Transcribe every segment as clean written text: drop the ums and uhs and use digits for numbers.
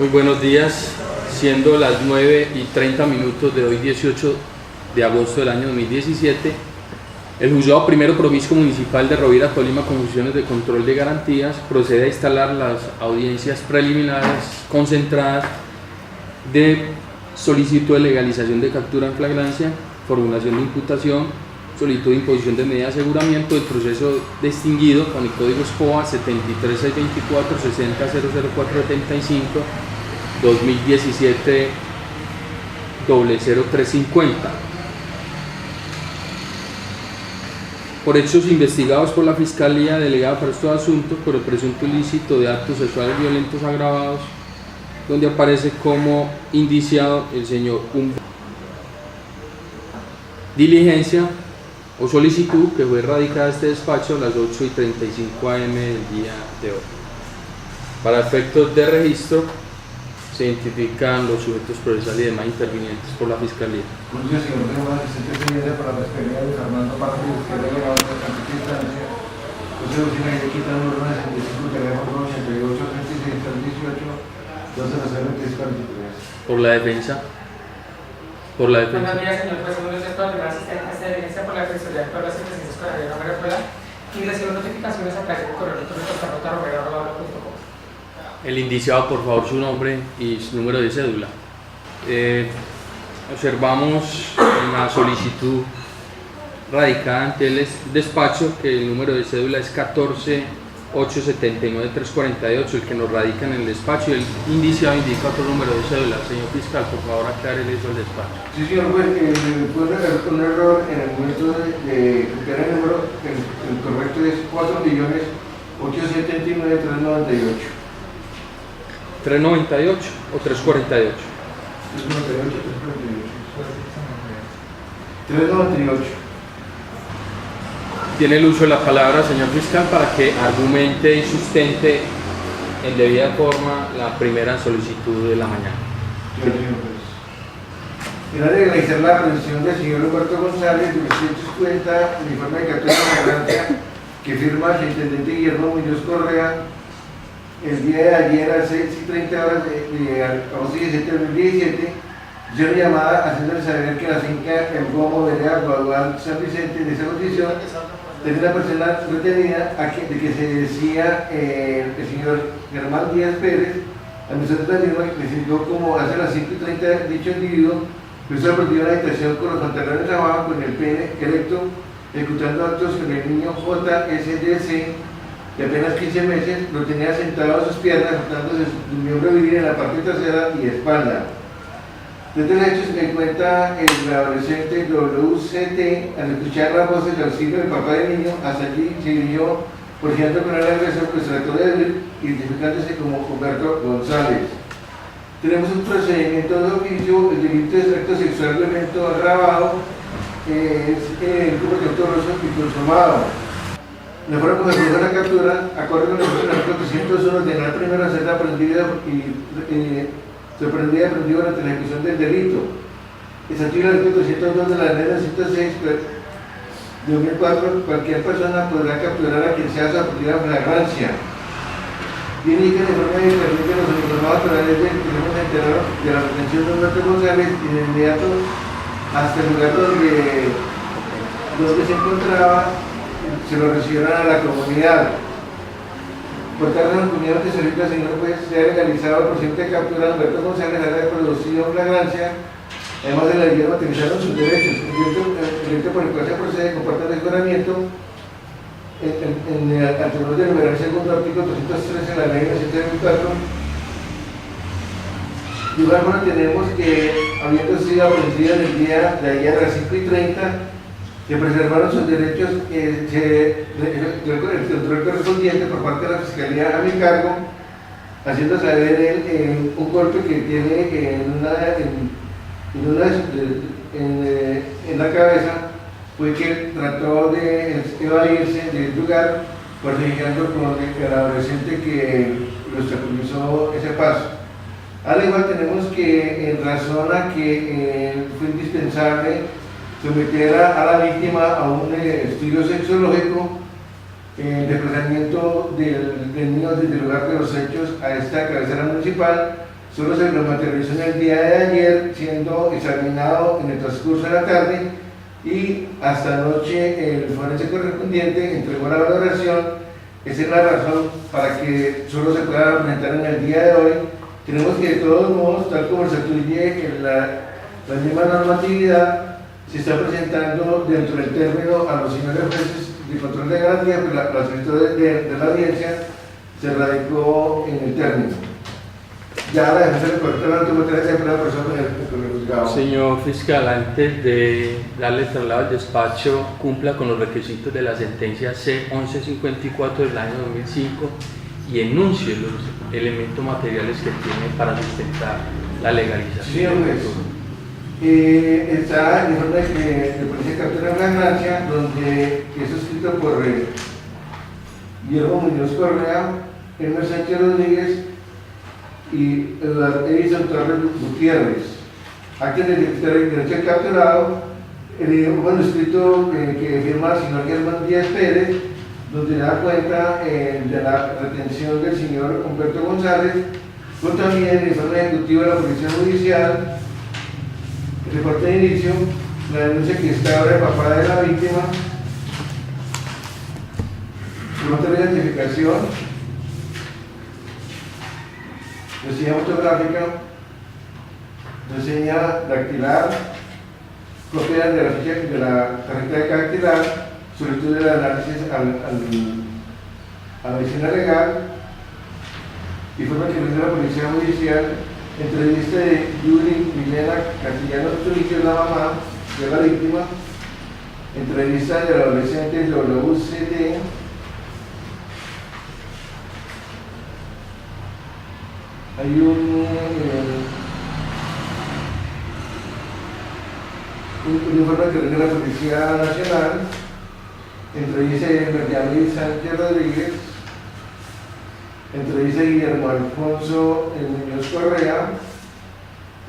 Muy buenos días, siendo las 9:30 de hoy 18 de agosto del año 2017, el Juzgado Primero Promiscuo Municipal de Rovira, Tolima, con funciones de control de garantías, procede a instalar las audiencias preliminares concentradas de solicitud de legalización de captura en flagrancia, formulación de imputación, solicitud de imposición de medida de aseguramiento del proceso distinguido con el código SPOA 73624 60 00475 2017 00350. Por hechos investigados por la Fiscalía delegada para estos asuntos por el presunto ilícito de actos sexuales violentos agravados, donde aparece como indiciado el señor Humberto. Diligencia o solicitud que fue radicada este despacho a las 8:35 am del día de hoy. Para efectos de registro se identifican los sujetos procesales y demás intervinientes por la Fiscalía. Buenos días, señor Lema, asistente pendiente para la Fiscalía de Fernando Parque, que ha llegado a esta instancia. José Lucina y quita el número 65, teléfono 88 36 18 12 Por la defensa. Por la defensa. Buenos días, señor juez. Buenos días, toda la asistencia de diligencia por la Defensoría de todas las sentencias con la ley Romero Escuela y recibo notificaciones a través del correo electrónico carlota@romero.com. El indiciado, por favor, su nombre y su número de cédula. Observamos en la solicitud radicada ante el despacho que el número de cédula es 14879348, el que nos radica en el despacho, y el indiciado indica otro número de cédula. Señor fiscal, por favor, aclare eso al despacho. Sí, señor juez, fue un error en el momento de copiar el número, el correcto es 4.879.398. 398 o 348. 398. Tiene el uso de la palabra, señor fiscal, para que argumente y sustente en debida forma la primera solicitud de la mañana. En la de realizar la aprehensión del señor Humberto González, de 350, el informe de captura de flagrancia que firma el intendente Guillermo Muñoz Correa el día de ayer a 6:30 horas de 11/17 de 2017, yo una llamada haciéndole saber que la finca El Gomo, vereda Guadual, San Vicente, de esa condición, tenía una persona retenida de que se decía el señor Germán Díaz Pérez, administrador de la misma, que decidió como hace las 5:30 dicho individuo, que se perdió la habitación con los pantalones abajo, con el pene erecto, ejecutando actos con el niño JSDC, de apenas 15 meses, lo tenía sentado a sus piernas, juntándose su miembro viril en la parte trasera y espalda. De estos hechos se encuentra el adolescente WCT, al escuchar las voces de auxilio del papá del niño, hasta allí se dirigió porfiando con el agresor, pues trató de él, identificándose como Humberto González. Tenemos un procedimiento de oficio, el delito de acto sexual violento agravado, es el comportamiento y consumado. La forma como se produjo la captura, acorde con el artículo 301, ordenar primero hacer la aprendida y sorprendida y aprendida durante la ejecución del delito. El artículo 302 de la ley 906 de 2004, cualquier persona podrá capturar a quien sea sorprendida en flagrancia. Y indica de forma diferente que los uniformados a través de que tenemos enterado de la retención de Humberto González y de inmediato hasta el lugar donde se encontraba, se lo recibieron a la comunidad. Por tal razón, la comunidad que solicita al señor juez se ha legalizado el procedimiento de captura de Humberto González, haya producido flagrancia, además de la ley materializaron sus derechos. El delito por el cual se procede comporta el descuadramiento en el artículo de numeral segundo artículo 213 de la ley 904. De igual forma tenemos que, habiendo sido aprendida en el día de ayer a las 5:30, se preservaron sus derechos, el control correspondiente por parte de la Fiscalía a mi cargo, haciendo saber un golpe que tiene en la cabeza, fue que trató de evadirse del lugar, forcejeando con el adolescente que lo obstaculizó ese paso. Al igual tenemos que, en razón a que fue indispensable someter a la víctima a un estudio sexológico, desplazamiento del niño desde el lugar de los hechos a esta cabecera municipal, solo se lo materializó en el día de ayer, siendo examinado en el transcurso de la tarde, y hasta anoche el forense correspondiente entregó la valoración. Esa es la razón para que solo se pueda presentar en el día de hoy. Tenemos que, de todos modos, tal como se atribuye en la misma normatividad, se está presentando dentro del término a los señores jueces de control de garantía, pues la solicitud de la audiencia se radicó en el término. Ya la defensa del corrector tuvo 3 empleados por eso con el juzgado. Señor fiscal, antes de darle traslado al despacho, cumpla con los requisitos de la sentencia C-1154 del año 2005 y enuncie los elementos materiales que tiene para sustentar la legalización. Sí, está el informe de policía de captura en flagrancia, donde es suscrito por Guillermo Muñoz Correa, Hermes Sánchez Rodríguez y Edison Torres Gutiérrez. Acta de derecho al capturado, el manuscrito que firma el señor Germán Díaz Pérez, donde da cuenta de la retención del señor Humberto González, con también el informe ejecutivo de la Policía Judicial, el reporte de inicio, la denuncia que está ahora el papá de la víctima, su nota de identificación, reseña fotográfica, reseña dactilar, copia de la ficha de la tarjeta de dactilar, solicitud del análisis a la medicina legal, informe que rinde la Policía Judicial, entrevista de Yuri Milena Castellanos Trujillo, la mamá de la víctima, entrevista del adolescente WCD, hay un informe que rinde la Policía Nacional, entrevista de Benjamín Sánchez Rodríguez, entrevista de Guillermo Alfonso Muñoz Correa,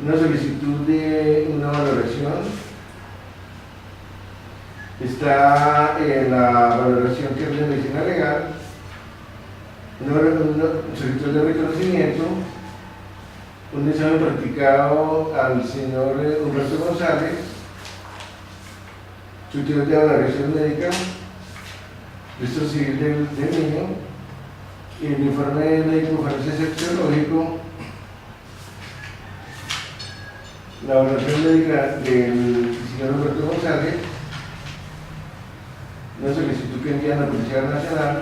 una solicitud de una valoración, está la valoración que es de medicina legal, una solicitud de reconocimiento, un examen practicado al señor Humberto González, solicitud de valoración médica, registro civil del niño, y el informe médico forense sexológico, la valoración médica del señor Humberto González, una solicitud que envía a la Policía Nacional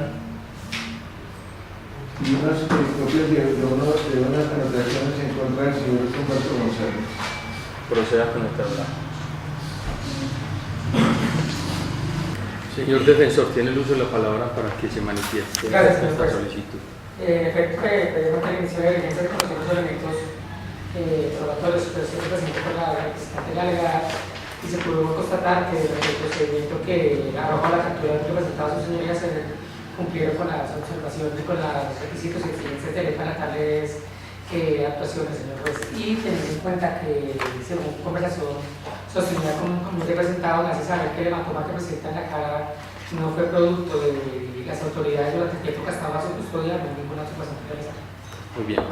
y unas copias de unas anotaciones en contra del señor Humberto González. Proceda con el traslado. Señor defensor, tiene el uso de la palabra para que se manifieste esta solicitud. En efecto, pedimos que el inicio de diligencia de conocimiento de elementos probatorios presentes por la representante de la legal, y se pudo constatar que el procedimiento que arroja la captura que presentaba su señoría se cumplieron con las observaciones y con los requisitos y exigencias de ley para tales actuaciones, señor juez. Y teniendo en cuenta que, según conversación sostenida con el representado, me hace saber que el hematoma que presenta en la cara no fue producto de las autoridades durante el tiempo que estaba bajo custodia, no hay ninguna observación que realizar. Muy bien.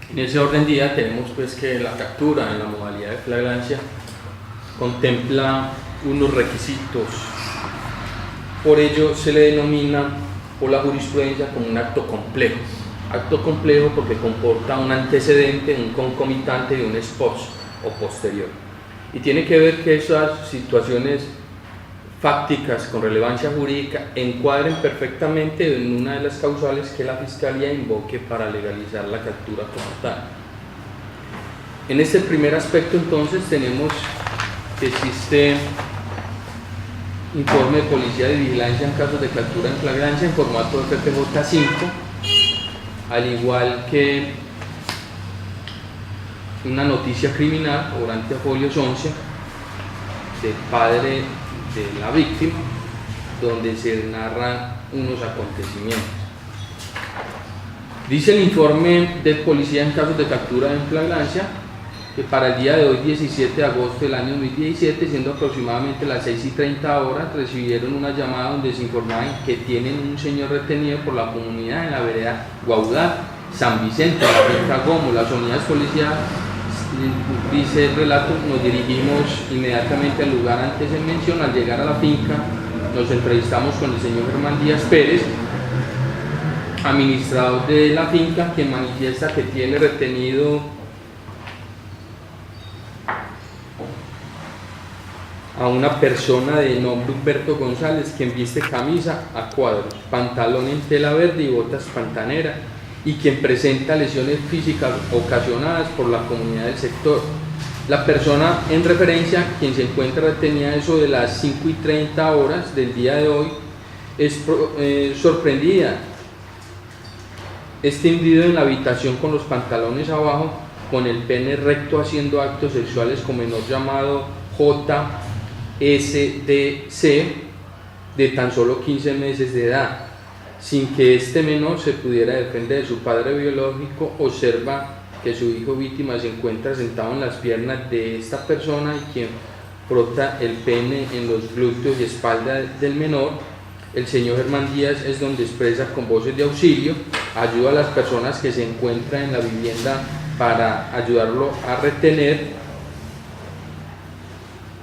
En ese orden día tenemos pues que la captura en la modalidad de flagrancia contempla unos requisitos. Por ello se le denomina por la jurisprudencia como un acto complejo. Acto complejo porque comporta un antecedente, un concomitante de un ex post o posterior. Y tiene que ver que esas situaciones fácticas con relevancia jurídica encuadren perfectamente en una de las causales que la Fiscalía invoque para legalizar la captura como tal. En este primer aspecto entonces tenemos que existe informe de policía de vigilancia en casos de captura en flagrancia en formato de PPJ 5, al igual que una noticia criminal obrante a folios 11 del padre de la víctima, donde se narran unos acontecimientos. Dice el informe de policía en casos de captura en flagrancia que para el día de hoy, 17 de agosto del año 2017, siendo aproximadamente las 6:30 horas, recibieron una llamada donde se informaban que tienen un señor retenido por la comunidad en la vereda Guaudal, San Vicente, la finca Gomo. Las unidades policiales, dice el relato, nos dirigimos inmediatamente al lugar antes en mención. Al llegar a la finca nos entrevistamos con el señor Germán Díaz Pérez, administrador de la finca, quien manifiesta que tiene retenido a una persona de nombre Humberto González, quien viste camisa a cuadros, pantalón en tela verde y botas pantaneras, y quien presenta lesiones físicas ocasionadas por la comunidad del sector. La persona en referencia, quien se encuentra retenida eso de las 5:30 horas del día de hoy, es sorprendida, es tendido en la habitación con los pantalones abajo, con el pene recto, haciendo actos sexuales con menor llamado JSDC de tan solo 15 meses de edad, sin que este menor se pudiera defender. Su padre biológico observa que su hijo víctima se encuentra sentado en las piernas de esta persona y quien frota el pene en los glúteos y espalda del menor. El señor Germán Díaz es donde expresa con voces de auxilio, ayuda a las personas que se encuentran en la vivienda para ayudarlo a retener,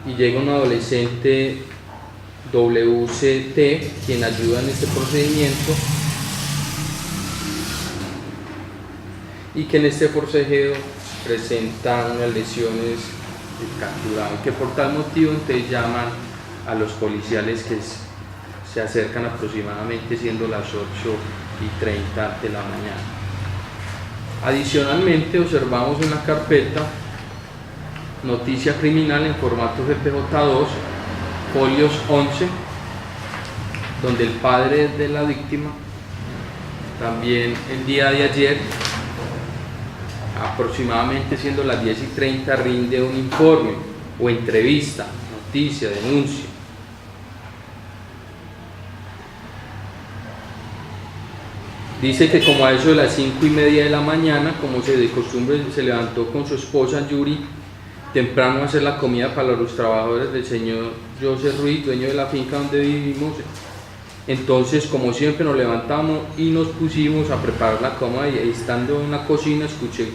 y llega un adolescente WCT, quien ayuda en este procedimiento, y que en este forcejeo presenta unas lesiones de capturado, que por tal motivo entonces llaman a los policiales, que se acercan aproximadamente siendo las 8:30 de la mañana. Adicionalmente observamos una carpeta noticia criminal en formato GPJ2, folios 11, donde el padre de la víctima también el día de ayer, aproximadamente siendo las 10:30, rinde un informe o entrevista, noticia, denuncia. Dice que como a eso de las 5:30 de la mañana, como se de costumbre, se levantó con su esposa Yuri temprano a hacer la comida para los trabajadores del señor José Ruiz, dueño de la finca donde vivimos. Entonces, como siempre, nos levantamos y nos pusimos a preparar la comida, y estando en la cocina escuché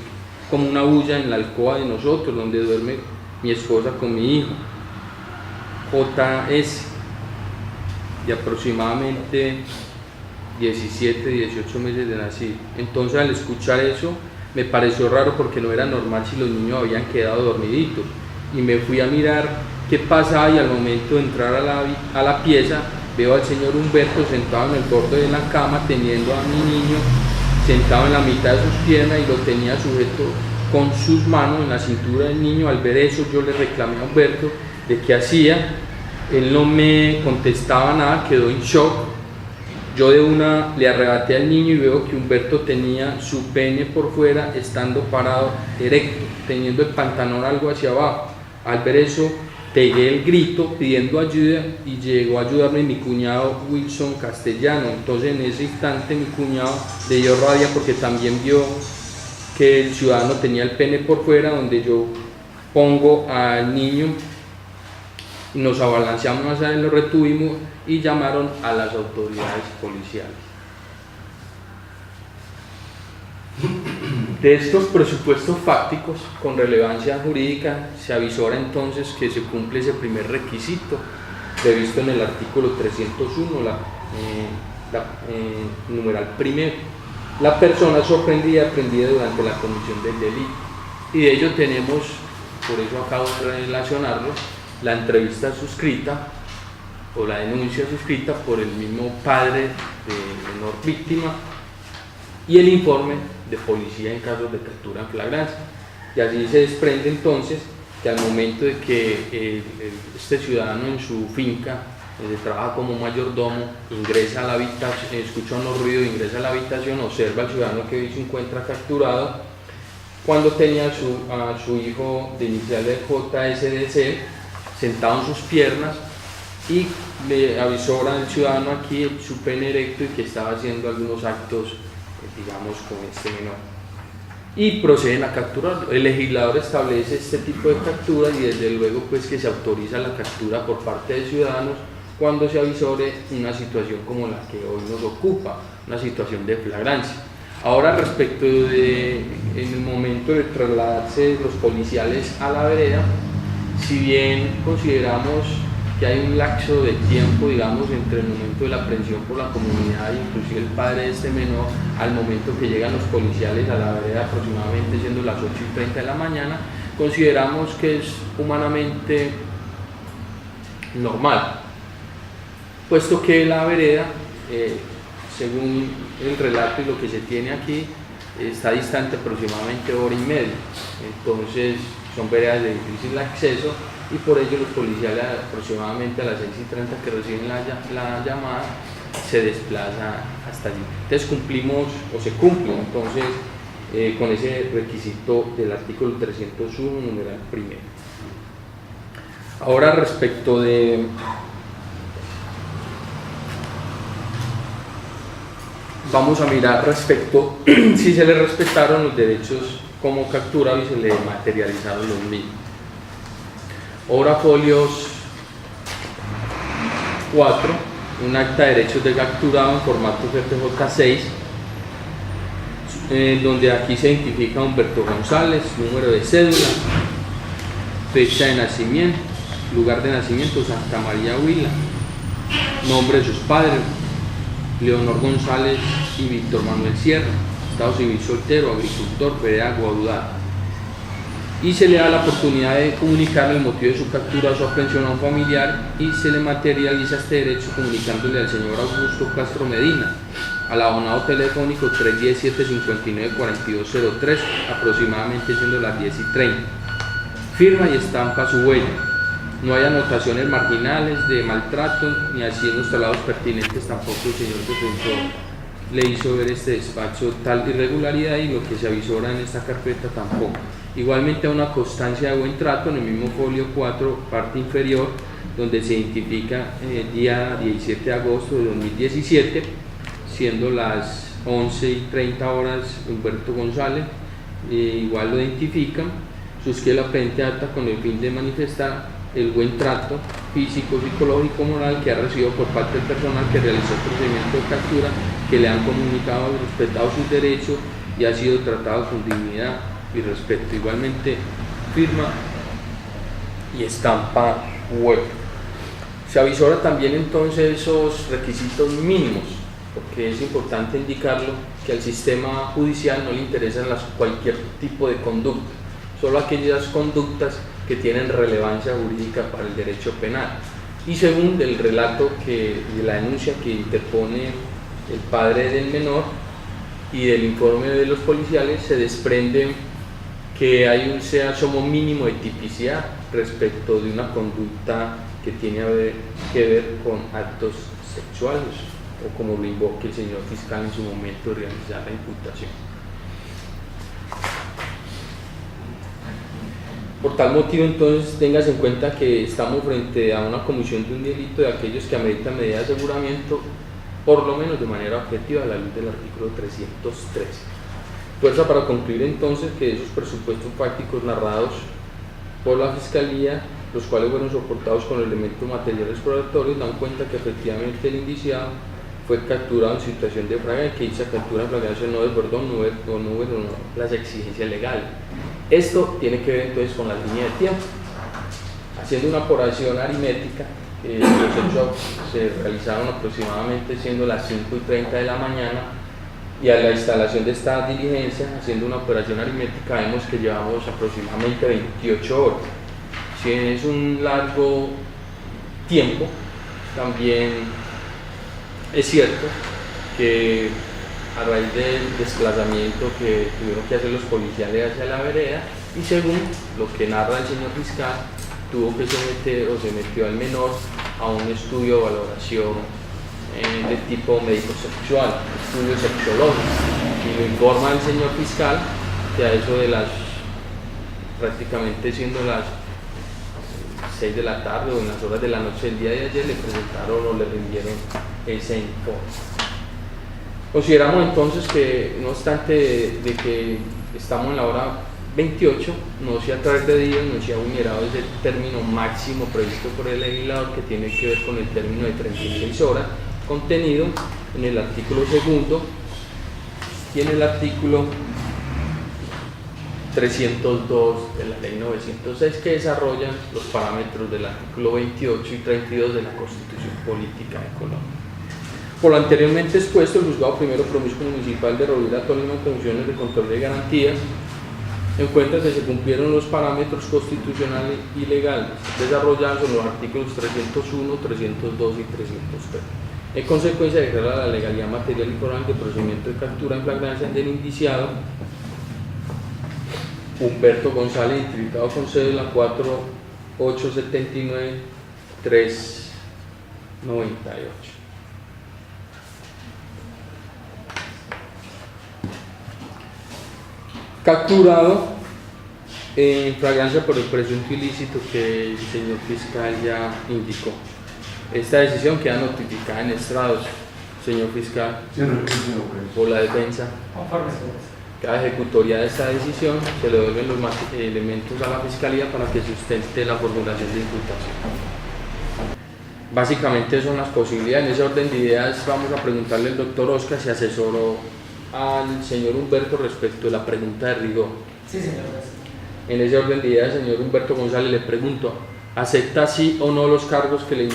como una bulla en la alcoba de nosotros, donde duerme mi esposa con mi hijo JS, de aproximadamente 17, 18 meses de nacido. Entonces, al escuchar eso, me pareció raro, porque no era normal si los niños habían quedado dormiditos, y me fui a mirar qué pasaba, y al momento de entrar a la pieza veo al señor Humberto sentado en el borde de la cama, teniendo a mi niño sentado en la mitad de sus piernas, y lo tenía sujeto con sus manos en la cintura del niño. Al ver eso, yo le reclamé a Humberto de qué hacía. Él no me contestaba nada, quedó en shock. Yo de una le arrebaté al niño y veo que Humberto tenía su pene por fuera, estando parado erecto, teniendo el pantalón algo hacia abajo. Al ver eso, pegué el grito pidiendo ayuda, y llegó a ayudarme mi cuñado Wilson Castellano. Entonces, en ese instante, mi cuñado le dio rabia, porque también vio que el ciudadano tenía el pene por fuera, donde yo pongo al niño y nos abalanceamos hacia él, lo retuvimos y llamaron a las autoridades policiales. De estos presupuestos fácticos con relevancia jurídica, se avisora entonces que se cumple ese primer requisito previsto en el artículo 301, numeral primero. La persona sorprendida y aprendida durante la comisión del delito. Y de ello tenemos, por eso acabo de relacionarlo, la entrevista suscrita o la denuncia suscrita por el mismo padre de menor víctima, y el informe de policía en casos de captura en flagrancia. Y así se desprende entonces que al momento de que este ciudadano en su finca, donde trabaja como mayordomo, ingresa a la habitación, escucha unos ruidos, ingresa a la habitación, observa al ciudadano que hoy se encuentra capturado, cuando tenía a su hijo de iniciales JSDC sentado en sus piernas, y le avisora al ciudadano aquí su pene erecto y que estaba haciendo algunos actos, digamos, con este menor, y proceden a capturarlo. El legislador establece este tipo de capturas, y desde luego pues que se autoriza la captura por parte de ciudadanos cuando se avisore una situación como la que hoy nos ocupa, una situación de flagrancia. Ahora, respecto de en el momento de trasladarse los policiales a la vereda, si bien consideramos que hay un lapso de tiempo, digamos, entre el momento de la aprehensión por la comunidad, inclusive el padre de este menor, al momento que llegan los policiales a la vereda, aproximadamente siendo las 8:30 de la mañana, consideramos que es humanamente normal, puesto que la vereda, según el relato y lo que se tiene aquí, está distante aproximadamente 1 hora y media, entonces son veredas de difícil acceso y por ello los policiales aproximadamente a las 6:30 que reciben la llamada se desplazan hasta allí. Entonces cumplimos o se cumple entonces con ese requisito del artículo 301 numeral primero. Ahora respecto de vamos a mirar respecto si se le respetaron los derechos como capturado y se le materializaron los mismos. Obra folios 4, un acta de derechos de capturado en formato FPJ6, donde aquí se identifica Humberto González, número de cédula, fecha de nacimiento, lugar de nacimiento Santa María Huila, nombre de sus padres Leonor González y Víctor Manuel Sierra, estado civil soltero, agricultor, vereda Guaudá. Y se le da la oportunidad de comunicar el motivo de su captura o su aprehensión a un familiar y se le materializa este derecho comunicándole al señor Augusto Castro Medina al abonado telefónico 317-59-4203, aproximadamente siendo las 10:30. Firma y estampa su huella. No hay anotaciones marginales de maltrato ni así en los traslados pertinentes, tampoco el señor defensor le hizo ver este despacho tal irregularidad y lo que se avisora en esta carpeta tampoco. Igualmente una constancia de buen trato en el mismo folio 4, parte inferior, donde se identifica el día 17 de agosto de 2017, siendo las 11:30 horas Humberto González, igual lo identifican, suscribe la presente acta con el fin de manifestar el buen trato físico, psicológico, moral que ha recibido por parte del personal que realizó el procedimiento de captura, que le han comunicado y respetado sus derechos y ha sido tratado con dignidad y respeto. Igualmente firma y estampa web. Se avisora también entonces esos requisitos mínimos, porque es importante indicarlo que al sistema judicial no le interesan cualquier tipo de conducta, solo aquellas conductas que tienen relevancia jurídica para el derecho penal. Y según el relato de la denuncia que interpone el padre del menor y del informe de los policiales, se desprende que hay un asomo mínimo de tipicidad respecto de una conducta que tiene que ver con actos sexuales, o como lo invoque el señor fiscal en su momento de realizar la imputación. Por tal motivo, entonces, tengas en cuenta que estamos frente a una comisión de un delito de aquellos que ameritan medidas de aseguramiento, por lo menos de manera objetiva, a la luz del artículo 313. Fuerza para concluir entonces que esos presupuestos fácticos narrados por la Fiscalía, los cuales fueron soportados con elementos materiales probatorios, dan cuenta que efectivamente el indiciado fue capturado en situación de flagrancia, que dicha captura en flagrancia no desbordó las exigencias legales. Esto tiene que ver entonces con la línea de tiempo. Haciendo una operación aritmética, los hechos se realizaron aproximadamente siendo las 5:30 de la mañana, y a la instalación de esta diligencia, haciendo una operación aritmética, vemos que llevamos aproximadamente 28 horas. Si es un largo tiempo, también es cierto que a raíz del desplazamiento que tuvieron que hacer los policiales hacia la vereda, y según lo que narra el señor fiscal, tuvo que someter o se metió al menor a un estudio de valoración de tipo médico-sexual, estudio sexológico, y lo informa el señor fiscal que a eso de las, prácticamente siendo las 6 de la tarde o en las horas de la noche del día de ayer, le presentaron o le rindieron ese informe. Consideramos entonces que, no obstante de que estamos en la hora 28, no se ha a través de días, no se ha vulnerado ese término máximo previsto por el legislador, que tiene que ver con el término de 36 horas, contenido en el artículo 2, y y en el artículo 302 de la ley 906, que desarrollan los parámetros del artículo 28 y 32 de la Constitución Política de Colombia. Por lo anteriormente expuesto, el Juzgado Primero Promiscuo Municipal de Rovira, Tolima, en funciones de control de garantías, encuentra que se cumplieron los parámetros constitucionales y legales desarrollados en los artículos 301, 302 y 303. En consecuencia, declara la legalidad material y formal del procedimiento de captura en flagrancia del indiciado Humberto González, identificado con cédula 4879398. Capturado en flagrancia por el presunto ilícito que el señor fiscal ya indicó. Esta decisión queda notificada en estrados, señor fiscal, por la defensa. Cada ejecutoria de esta decisión se le devuelven los elementos a la fiscalía para que sustente la formulación de imputación. Básicamente son las posibilidades. En ese orden de ideas vamos a preguntarle al doctor Oscar si asesoró al señor Humberto respecto de la pregunta de rigor. Sí, señor. En ese orden de ideas, señor Humberto González, le pregunto, ¿acepta sí o no los cargos que le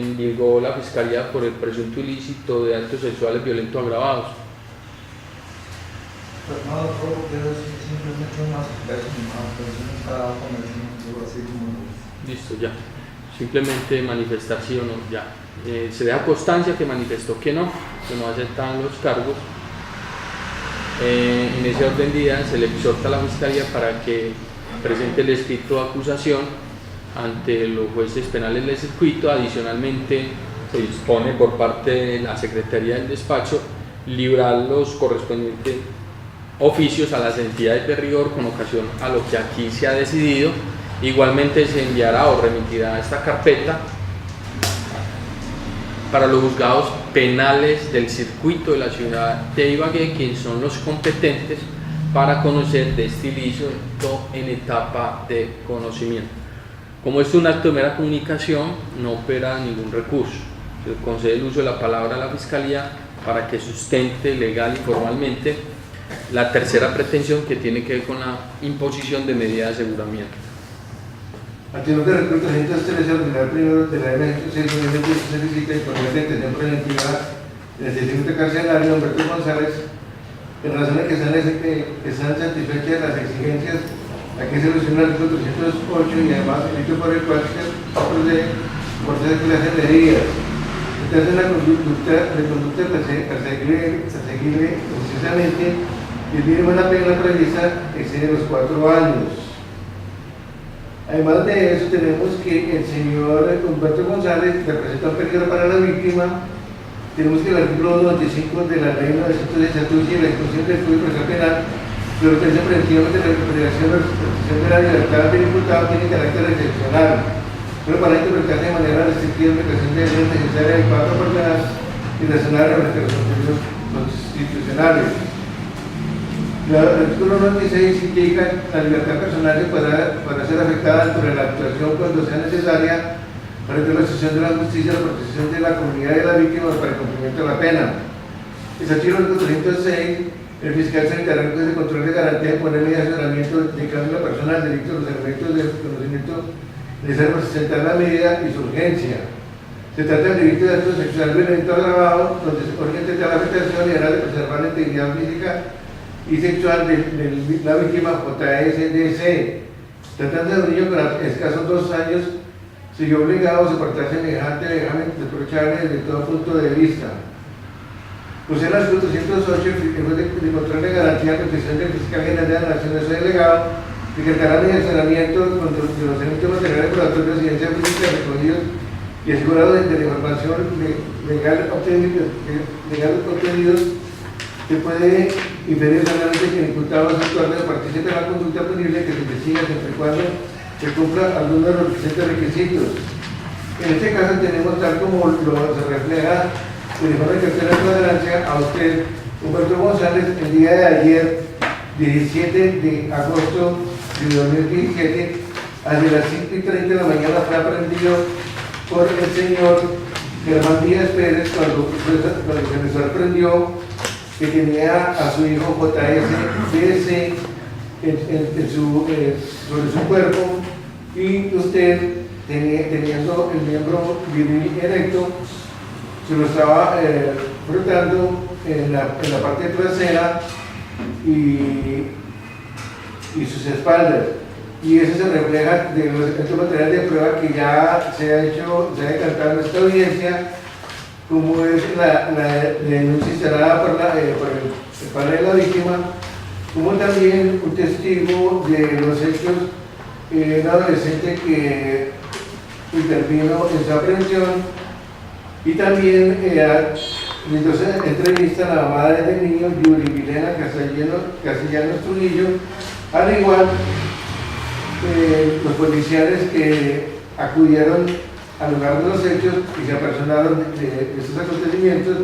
indicó la Fiscalía por el presunto ilícito de actos sexuales violentos agravados? Pues no, es simplemente una persona está convenciendo así como... Listo, ya. Simplemente manifestar sí o no, ya. Se da constancia que manifestó que no aceptan los cargos. En ese orden de ideas se le exhorta a la Fiscalía para que presente el escrito de acusación ante los jueces penales del circuito. Adicionalmente se dispone por parte de la Secretaría del Despacho librar los correspondientes oficios a las entidades de rigor con ocasión a lo que aquí se ha decidido. Igualmente se enviará o remitirá esta carpeta para los juzgados penales del circuito de la ciudad de Ibagué, quienes son los competentes para conocer de este ilícito en etapa de conocimiento. Como es un acto de mera comunicación, no opera ningún recurso. Se le concede el uso de la palabra a la Fiscalía para que sustente legal y formalmente la tercera pretensión, que tiene que ver con la imposición de medidas de aseguramiento. A tenor del artículo 313 ordinar primero de la ley 106 se solicita imponer la detención preventiva en el distrito carcelario Humberto González en razón de que están satisfechas las exigencias a que se alusiona el artículo 308 y además el hecho por el cual se procede por ser clase de medidas. Entonces la conducta perseguible precisamente y el mínimo de la pena prevista excede los 4 años. Además de eso, tenemos que el señor Humberto González representa un peligro para la víctima. Tenemos que el artículo 95 de la ley 906 atribuye la ejecución del Código Procesal Penal, la obtención preventiva de la recuperación de la libertad del imputado tiene carácter excepcional, pero para interpretarse de manera restrictiva en ocasión de leyes necesarias de 4 personas y razonables frente a los contenidos constitucionales. El artículo 96 indica la libertad personal para ser afectada por la actuación cuando sea necesaria para la realización de la justicia, la protección de la comunidad y de la víctima para el cumplimiento de la pena. El artículo 306, el fiscal sanitario de control de garantía de poner medidas de asesoramiento dedicando a la persona al delito de los elementos de conocimiento necesarios para sustentar la medida y su urgencia. Se trata del delito de acto sexual violento agravado, donde se pone intentar la afectación y de preservar la integridad física y sexual de la víctima JSDC. Tratando de un niño con escasos 2 años, se vio obligado a soportar semejante vejamen reprochable desde todo punto de vista. Pues el artículo 208, el juez de control de garantía, protección del fiscal general de la Nación, de su delegado, decretará el sancionamiento de los elementos materiales probatorios y evidencia física recogidos y asegurados de la información legal obtenidos, se puede inferir claramente que el imputado es actual de participe de la conducta punible que se investiga siempre y cuando se cumpla alguno de los presentes requisitos. En este caso tenemos, tal como se refleja el informe de cartera de flagrancia, a usted, Humberto González, el día de ayer, 17 de agosto de 2017, a las 5:30 de la mañana fue aprendido por el señor Germán Díaz Pérez cuando se le sorprendió que tenía a su hijo JS sobre su cuerpo, y usted, teniendo el miembro viril erecto, se lo estaba frotando en la parte trasera y sus espaldas. Y eso se refleja de estos materiales de prueba que ya se ha decantado en esta audiencia, como es la denuncia instalada por el padre de la víctima, como también un testigo de los hechos, un adolescente que intervino en su aprehensión, y también entonces entrevista a la madre del niño, Yuri Milena Castellanos Trujillo, al igual los policiales que acudieron al lugar de los hechos y se apersonaron de estos acontecimientos.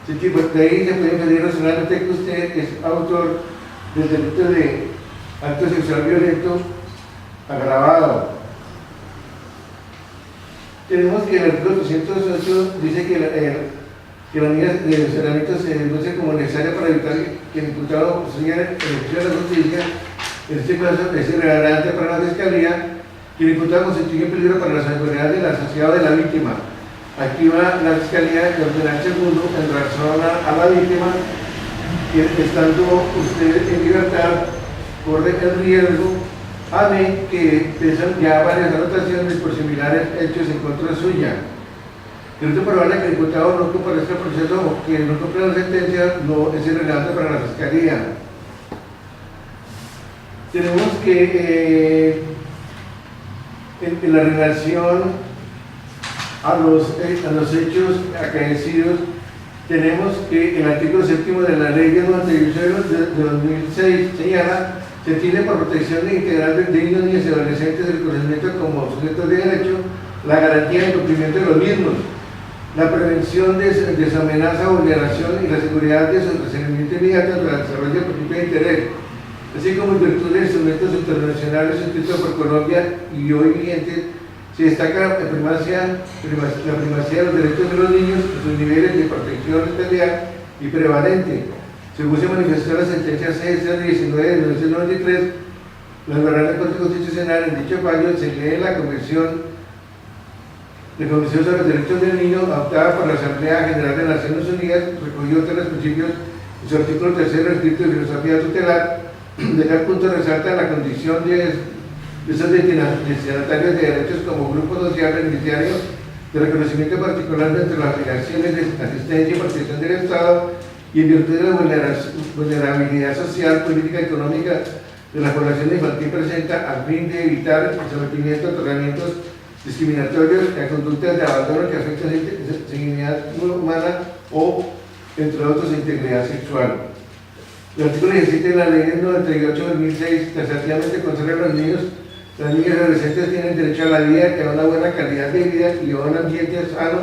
De ahí se puede inferir razonablemente que usted es autor del delito de acto sexual violento agravado. Tenemos que el artículo 208 dice que la medida de funcionamiento se denuncia como necesaria para evitar que el imputado siga en ejecución de la justicia. En este caso es irrelevante para la Fiscalía que el imputado constituye un peligro para la seguridad de la sociedad de la víctima. Aquí va la Fiscalía de ordenar segundo en razón a la víctima que, estando usted en libertad, corre el riesgo que pesan ya varias anotaciones por similares hechos en contra suya. Es probable que el imputado no comparezca al proceso o que no cumpla la sentencia, no es irrelevante para la Fiscalía. Tenemos que en la relación a los hechos acaecidos, tenemos que el artículo 7 de la ley de 98 de 2006 señala: se tiene por protección integral de niños, niñas y adolescentes el conocimiento como sujetos de derecho, la garantía de cumplimiento de los mismos, la prevención de su amenaza o vulneración y la seguridad de su recibimiento inmediato para el desarrollo del principio de interés, así como en virtud de instrumentos internacionales suscritos por Colombia y hoy vigentes. Se destaca la primacía de los derechos de los niños y sus niveles de protección especial y prevalente. Según se manifestó la sentencia C-19 de 1993, la Honorable Corte Constitucional en dicho fallo se lee la Convención sobre los Derechos del Niño adoptada por la Asamblea General de Naciones Unidas, recogió entre los principios en su artículo 3 escrito de filosofía tutelar, de tal punto resalta la condición de esos destinatarios de derechos como grupo social beneficiario de reconocimiento particular entre las obligaciones de asistencia y protección del Estado y en virtud de la vulnerabilidad social, política y económica de la población infantil presenta, al fin de evitar el sometimiento a tratamientos discriminatorios y a conductas de abandono que afectan la dignidad humana o, entre otros, integridad sexual. El artículo 17 de la ley 98/2006 taxativamente consagra a los niños. Las niñas y adolescentes tienen derecho a la vida, a una buena calidad de vida y a un ambiente sano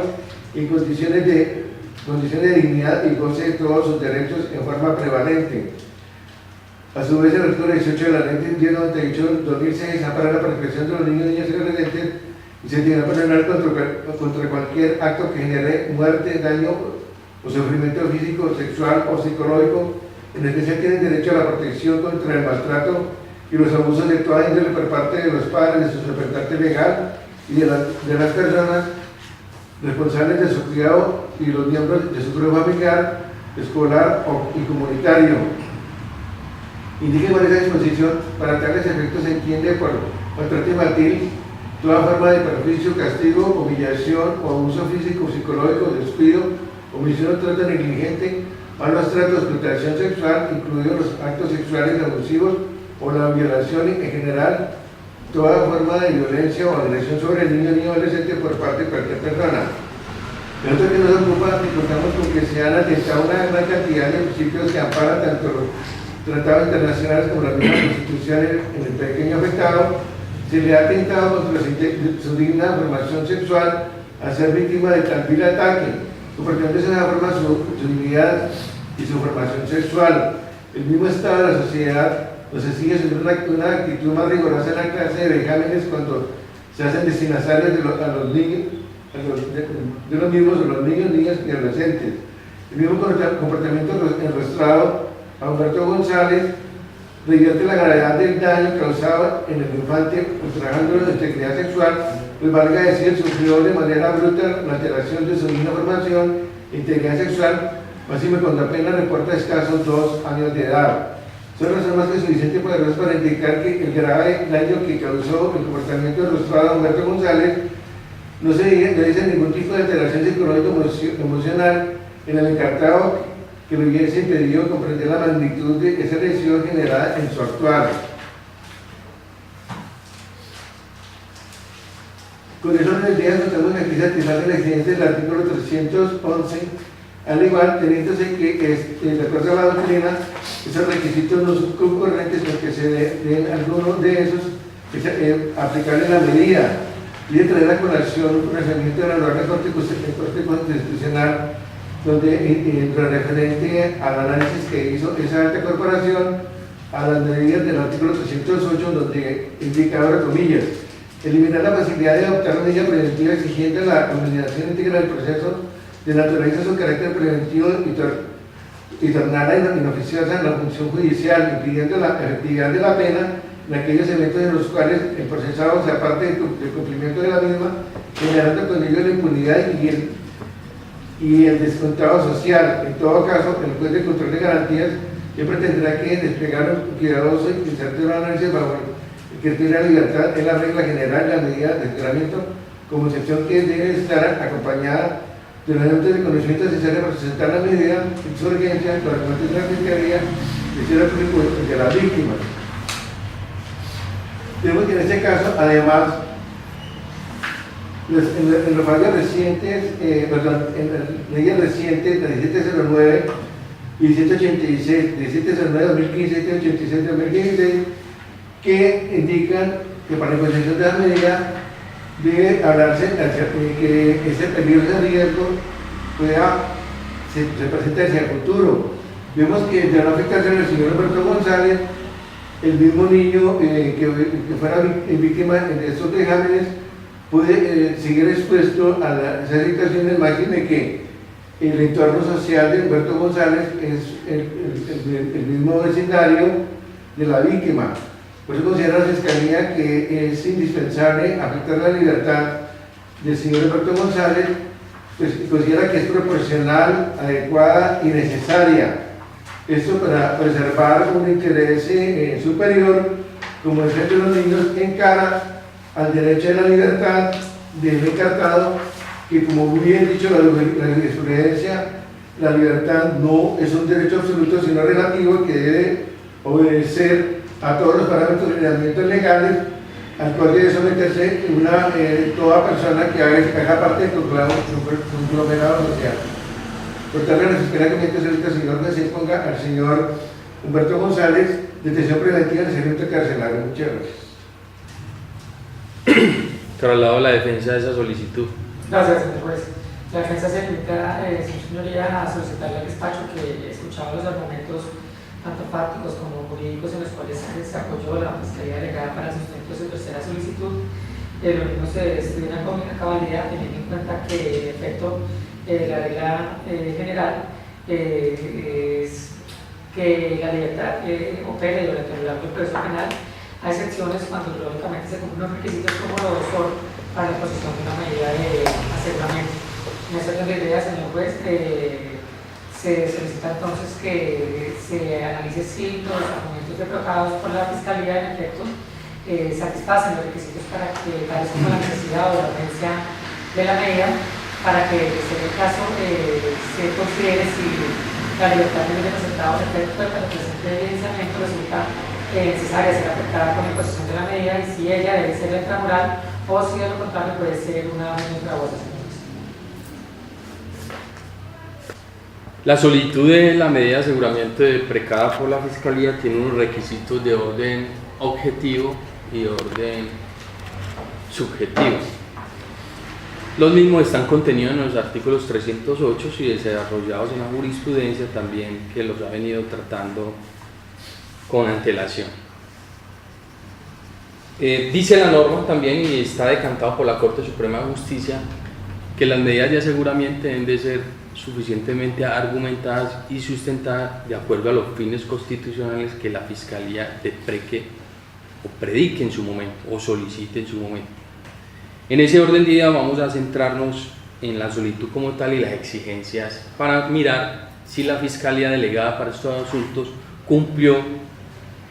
en condiciones de dignidad y goce de todos sus derechos en forma prevalente. A su vez, el artículo 18 de la ley 1098/2006 ampara la protección de los niños, niñas y adolescentes y se tiene penal contra cualquier acto que genere muerte, daño o sufrimiento físico, sexual o psicológico. En especial tienen derecho a la protección contra el maltrato y los abusos de toda índole por parte de los padres, de su representante legal y de las personas responsables de su cuidado y los miembros de su grupo familiar, escolar y comunitario. Indique con esa disposición, para tales efectos se entiende por maltrato infantil toda forma de perjuicio, castigo, humillación o abuso físico, psicológico, descuido, omisión o trato negligente, malos tratos, explotación sexual, incluidos los actos sexuales abusivos o la violación en general, toda forma de violencia o agresión sobre el niño o adolescente por parte de cualquier persona. Nosotros que nos ocupa, contamos con que se han atentado una gran cantidad de principios que amparan tanto los tratados internacionales como las mismas constituciones en el pequeño afectado. Se le ha atentado contra su digna formación sexual al ser víctima de tal vil ataque, compartiéndose de esa forma su dignidad y su formación sexual. El mismo estado de la sociedad nos exige una actitud más rigurosa en la clase de vejámenes cuando se hacen destinatarios de los niños, de los mismos, de los niños, niñas y adolescentes. El mismo comportamiento enrostrado a Humberto González revierte la gravedad del daño causado en el infante ultrajándolo de integridad sexual, pues valga decir, sufrió de manera brutal la alteración de su misma formación e integridad sexual, máximo cuando apenas reporta escasos 2 años de edad. Son razones más que suficientes para indicar que el grave daño que causó el comportamiento enrostrado a Humberto González no se dice ningún tipo de alteración psicológico-emocional en el encartado que le hubiese impedido comprender la magnitud de esa lesión generada en su actuar. Con eso en el día notamos que aquí se satisface el accidente del artículo 311, al igual teniéndose que de acuerdo a la doctrina, esos requisitos no son concurrentes porque se den algunos de esos aplicarle la medida y de traer a colación un conocimiento de la norma Corte Constitucional donde lo referente al análisis que hizo esa alta corporación a las medidas del artículo 308 donde indica, ahora comillas, eliminar la posibilidad de adoptar una medida preventiva exigiendo la comunicación íntegra del proceso de naturaleza su carácter preventivo y tornarla inoficiosa en la función judicial, impidiendo la efectividad de la pena en aquellos eventos en los cuales el procesado se aparte del cumplimiento de la misma, generando con ello la impunidad y el descontado social. En todo caso, el juez de control de garantías siempre tendrá que desplegar un cuidadoso y certero análisis bajo el criterio de la libertad en la regla general de la medida de aseguramiento, como excepción que debe estar acompañada de los elementos de conocimiento necesarios para presentar la medida en su urgencia con la de la Fiscalía de las víctimas. Tenemos que en este caso, además, en los fallos recientes, en las leyes recientes, la 1709 y 186, 1709 2015 y 186 2016, que indican que para la implementación de la medida debe hablarse que ese peligro de riesgo se presente hacia el futuro. Vemos que de no afectarse al señor Humberto González, el mismo niño que fuera víctima de estos vejámenes puede seguir expuesto a esas situaciones, máxime que el entorno social de Humberto González es el mismo vecindario de la víctima. Por eso considera la Fiscalía que es indispensable afectar la libertad del señor Humberto González, pues considera que es proporcional, adecuada y necesaria. Esto para preservar un interés superior, como el de los niños, en cara al derecho de la libertad del encartado, que como muy bien dicho la jurisprudencia, la libertad no es un derecho absoluto, sino relativo, que debe obedecer a todos los parámetros de ordenamientos legales, al cual debe someterse toda persona que haga parte del conglomerado social. Por tanto, la Fiscalía Comienza ahorita, señor, que se ponga al señor Humberto González detención preventiva en el servicio carcelario. Muchas gracias. Traslado la defensa de esa solicitud. Gracias, señor juez. La defensa se limita, señoría, a solicitarle al despacho que escuchaba los argumentos tanto fácticos como jurídicos en los cuales se apoyó la Fiscalía Delegada para el sustento de su tercera solicitud. Lo mismo se estudia con cabalidad, teniendo en cuenta que, en efecto, la regla general es que la libertad opere durante el largo del proceso penal, a excepciones cuando lógicamente se cumplen unos requisitos como lo son para la imposición de una medida de aseguramiento. En esta orden de idea, señor juez, se solicita entonces que se analice si los argumentos reprobados por la Fiscalía en efecto satisfacen los requisitos para que tales como la necesidad o la urgencia de la medida, para que en el caso se considere si la libertad del representado en efecto para el presente evidenciamiento resulta necesaria ser afectada con la imposición de la medida y si ella debe ser extramural o si de lo contrario puede ser una menos gravosa. La solicitud de la medida de aseguramiento precada por la Fiscalía tiene unos requisitos de orden objetivo y de orden subjetivo. Los mismos están contenidos en los artículos 308 y desarrollados en la jurisprudencia también, que los ha venido tratando con antelación. Dice la norma también, y está decantado por la Corte Suprema de Justicia, que las medidas de aseguramiento deben de ser suficientemente argumentadas y sustentadas de acuerdo a los fines constitucionales que la Fiscalía depreque o predique en su momento o solicite en su momento. En ese orden de ideas vamos a centrarnos en la solicitud como tal y las exigencias para mirar si la Fiscalía delegada para estos asuntos cumplió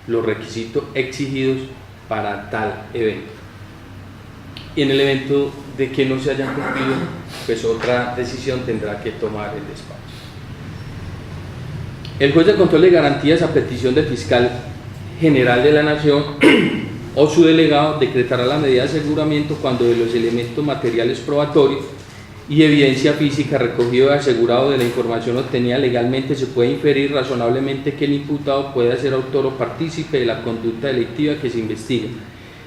los requisitos exigidos para tal evento. Y en el evento de que no se hayan cumplido, pues otra decisión tendrá que tomar el despacho. El juez de control de garantías, a petición del fiscal general de la Nación o su delegado, decretará la medida de aseguramiento cuando de los elementos materiales probatorios y evidencia física recogido y asegurado de la información obtenida legalmente se puede inferir razonablemente que el imputado pueda ser autor o partícipe de la conducta delictiva que se investiga,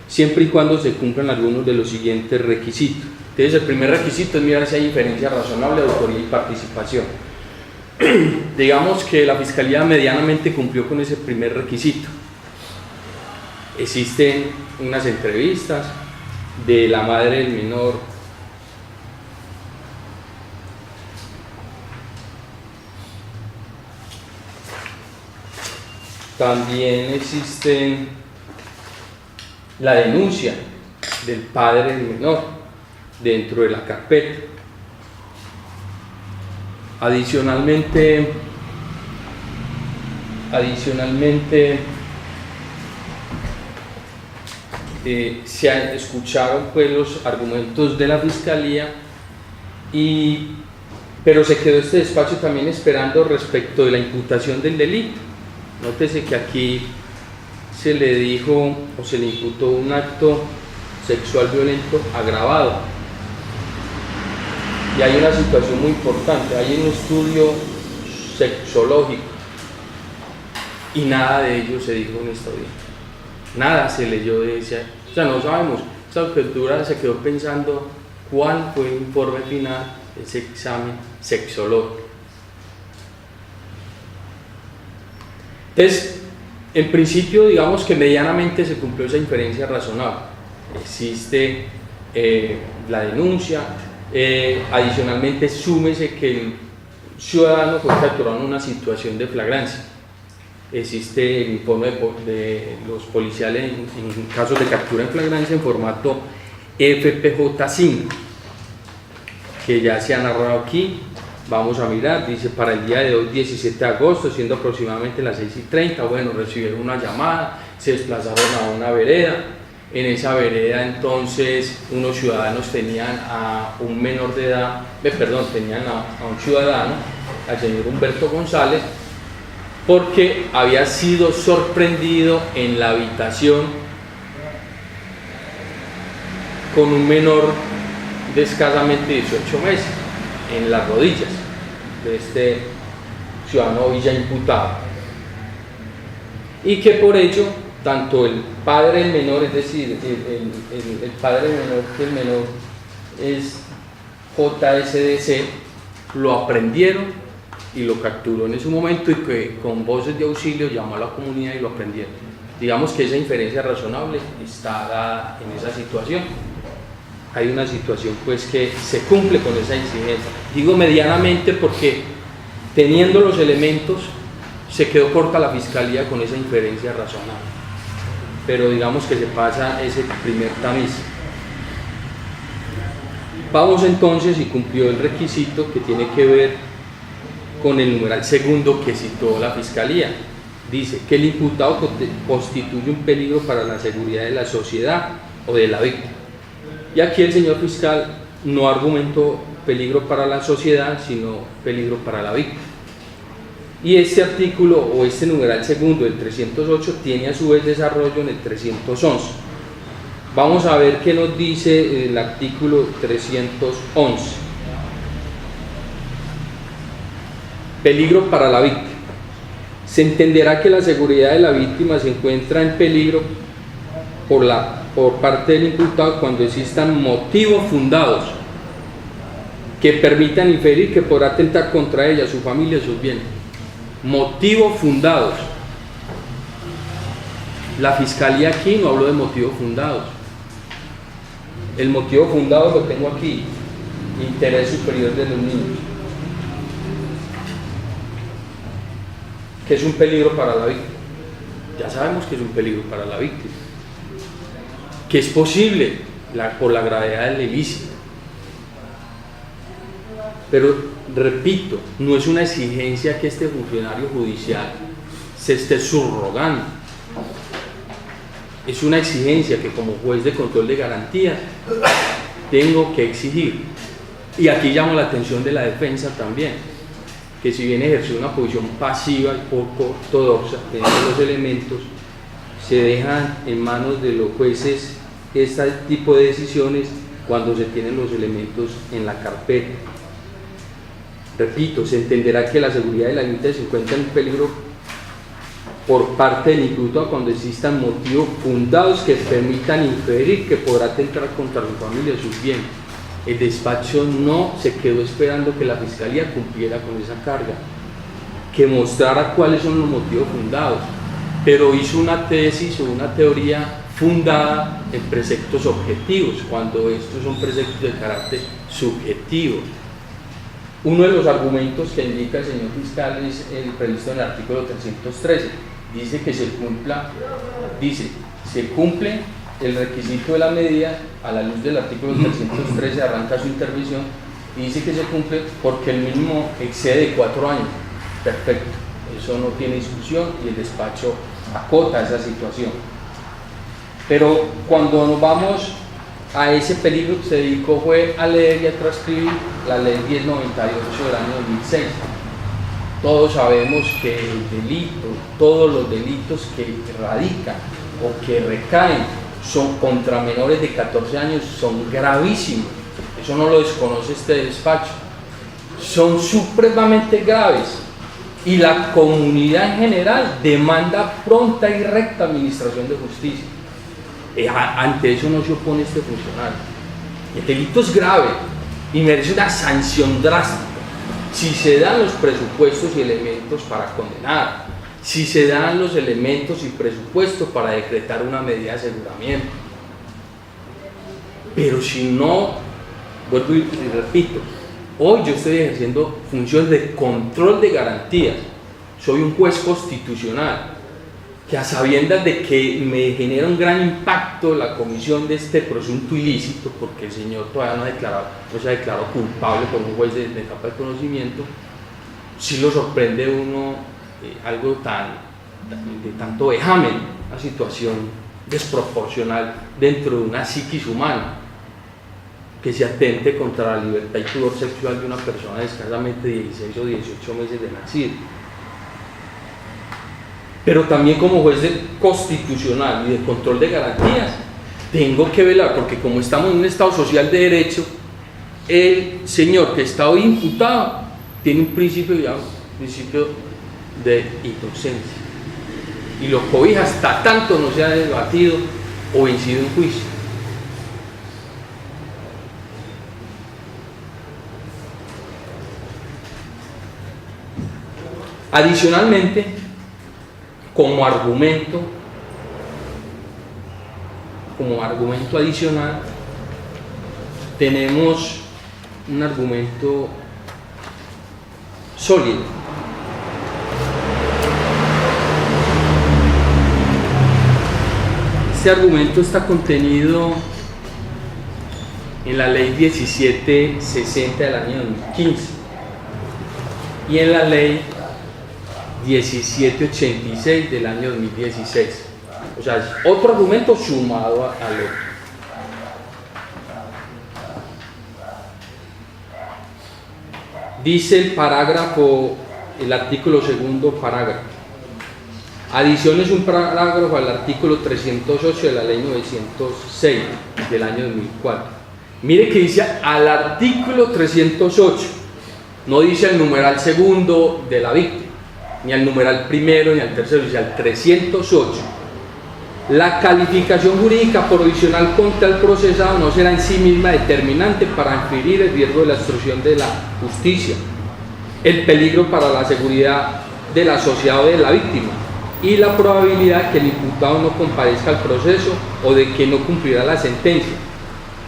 siempre y cuando se cumplan algunos de los siguientes requisitos. Entonces, el primer requisito es mirar si hay inferencia razonable de autoría y participación. Digamos que la Fiscalía medianamente cumplió con ese primer requisito. Existen unas entrevistas de la madre del menor, también existe la denuncia del padre del menor dentro de la carpeta. Adicionalmente se escucharon pues los argumentos de la Fiscalía, pero se quedó este despacho también esperando respecto de la imputación del delito. Nótese que aquí se le dijo o se le imputó un acto sexual violento agravado. Y hay una situación muy importante, hay un estudio sexológico y nada de ello se dijo en esta audiencia. Nada se leyó de ese, o sea, no sabemos, esta apertura se quedó pensando cuál fue el informe final de ese examen sexológico. Entonces, en principio, digamos que medianamente se cumplió esa inferencia razonable. Existe la denuncia, adicionalmente súmese que el ciudadano fue capturado en una situación de flagrancia. Existe el informe de los policiales en casos de captura en flagrancia en formato FPJ5, que ya se ha narrado aquí. Vamos a mirar, dice para el día de hoy 17 de agosto, siendo aproximadamente las 6:30, bueno, recibieron una llamada, se desplazaron a una vereda. En esa vereda entonces unos ciudadanos tenían a un menor de edad, tenían a un ciudadano, al señor Humberto González, porque había sido sorprendido en la habitación con un menor de escasamente 18 meses en las rodillas de este ciudadano hoy ya imputado, y que por ello tanto el padre del menor, es decir, el padre del menor, que el menor es JSDC, lo aprendieron y lo capturó en ese momento, y que con voces de auxilio llamó a la comunidad y lo aprendieron. Digamos que esa inferencia razonable está dada en esa situación. Hay una situación pues que se cumple con esa exigencia. Digo medianamente porque teniendo los elementos se quedó corta la Fiscalía con esa inferencia razonable, pero digamos que se pasa ese primer tamiz. Vamos entonces, y cumplió el requisito que tiene que ver con el numeral segundo que citó la Fiscalía. Dice que el imputado constituye un peligro para la seguridad de la sociedad o de la víctima. Y aquí el señor fiscal no argumentó peligro para la sociedad, sino peligro para la víctima. Y este artículo o este numeral segundo del 308 tiene a su vez desarrollo en el 311. Vamos a ver qué nos dice el artículo 311. Peligro para la víctima. Se entenderá que la seguridad de la víctima se encuentra en peligro por parte del imputado cuando existan motivos fundados que permitan inferir que podrá atentar contra ella, su familia y sus bienes. Motivos fundados. La Fiscalía aquí no habló de motivos fundados. El motivo fundado lo tengo aquí: interés superior de los niños. que es un peligro para la víctima. Ya sabemos que es un peligro para la víctima, que es posible por la gravedad del ilícito. Pero repito, no es una exigencia que este funcionario judicial se esté subrogando. Es una exigencia que como juez de control de garantías tengo que exigir. Y aquí llamo la atención de la defensa también, que si bien ejerció una posición pasiva y poco ortodoxa, teniendo los elementos, se dejan en manos de los jueces este tipo de decisiones cuando se tienen los elementos en la carpeta. Repito, se entenderá que la seguridad de la gente se encuentra en peligro por parte del imputado cuando existan motivos fundados que permitan inferir que podrá atentar contra su familia y sus bienes. El despacho no se quedó esperando que la Fiscalía cumpliera con esa carga, que mostrara cuáles son los motivos fundados, pero hizo una tesis o una teoría fundada en preceptos objetivos, cuando estos son preceptos de carácter subjetivo. Uno de los argumentos que indica el señor fiscal es el previsto en el artículo 313. Dice que se cumple el requisito de la medida a la luz del artículo 313, arranca su intervención y dice que se cumple porque el mínimo excede de 4 años. Perfecto, eso no tiene discusión y el despacho acota esa situación. Pero cuando nos vamos a ese peligro, se dedicó fue a leer y a transcribir la ley 1098 del año 2006. Todos sabemos que el delito, todos los delitos que radican o que recaen son contra menores de 14 años son gravísimos. Eso no lo desconoce este despacho. Son supremamente graves y la comunidad en general demanda pronta y recta administración de justicia. Ante eso no se opone este funcionario. El delito es grave y merece una sanción drástica. Si se dan los presupuestos y elementos para condenar, si se dan los elementos y presupuestos para decretar una medida de aseguramiento. Pero si no, vuelvo y repito, hoy yo estoy ejerciendo funciones de control de garantías. Soy un juez constitucional que a sabiendas de que me genera un gran impacto la comisión de este presunto ilícito, porque el señor todavía no se ha declarado culpable por un juez de etapa de conocimiento, sí lo sorprende uno algo de tanto vejamen, una situación desproporcional dentro de una psiquis humana, que se atente contra la libertad y pudor sexual de una persona de escasamente 16 o 18 meses de nacido. Pero también como juez constitucional y de control de garantías, tengo que velar, porque como estamos en un Estado social de derecho, el señor que está hoy imputado tiene un principio de inocencia, y lo cobija hasta tanto no se ha debatido o vencido en juicio. Adicionalmente, como argumento adicional, tenemos un argumento sólido. Este argumento está contenido en la ley 1760 del año 2015 y en la ley 1786 del año 2016. O sea, es otro argumento sumado al otro. Dice el artículo segundo parágrafo. Adición es un parágrafo al artículo 308 de la ley 906 del año 2004. Mire que dice al artículo 308, no dice el numeral segundo de la víctima, ni al numeral primero, ni al tercero, dice al 308. La calificación jurídica provisional contra el procesado no será en sí misma determinante para inferir el riesgo de la obstrucción de la justicia, el peligro para la seguridad del asociado de la víctima y la probabilidad que el imputado no comparezca al proceso o de que no cumplirá la sentencia.